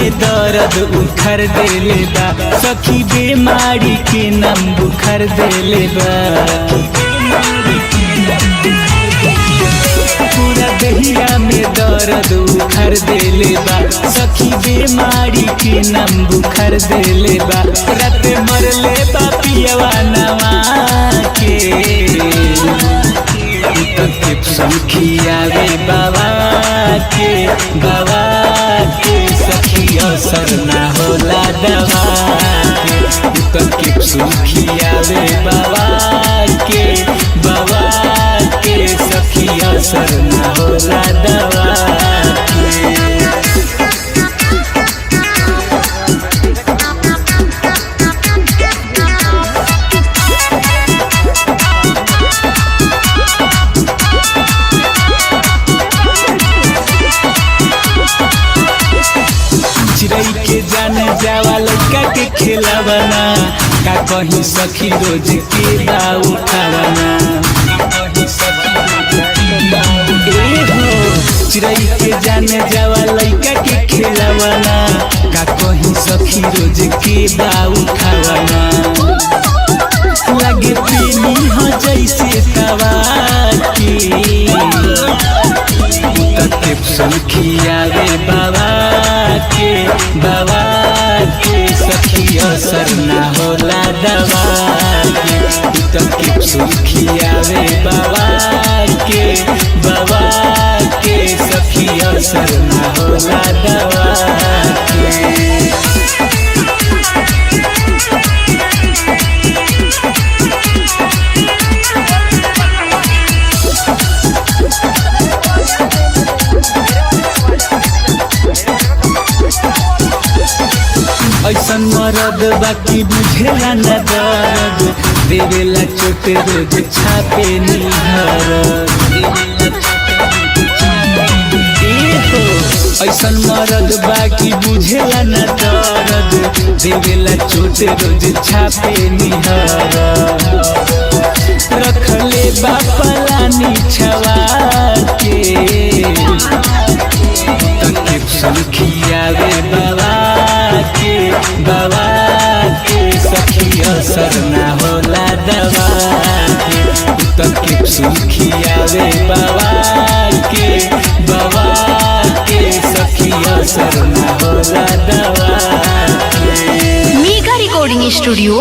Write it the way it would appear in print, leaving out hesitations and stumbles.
में दर्द उखर देले बा सखी बेमारी के नाम बुखार देले बा पूरा दहिया में दर्द उखर देले बा सखी बेमारी के नाम बुखार देले बा रात मरले बा पियवा नवा के सखिया रे बाबा के सखी असर ना होला दवा के सुखिया रे बाबा के सखी असर ना होला दवा चिड़ै के जान जावा लड़का के खेलावना का कहीं सखी रोज के दाव उठावना चिड़ै के जान जावा लड़का के खेलावना का कहीं सखी रोज के दाव उठावना लगे पीनी हो जैसे तवा के सखिया रे बाबा के सखी असर ना होला दवा के सुखिया रे बाबा के सखी असर ना होला दवा ऐसन मरद बाकी बुझेला न दर्द देवेला चोट रोज छापे निहर ऐसन मरद बाकी बुझेला न दर्द देवेला चोट रोज छापे निहर रखले बापलानी छवा के सखिया रे बाबा के सखी असर ना होला दवा के सुखिया रे बाबा के सखी असर ना होला दवा मेगा रिकॉर्डिंग स्टूडियो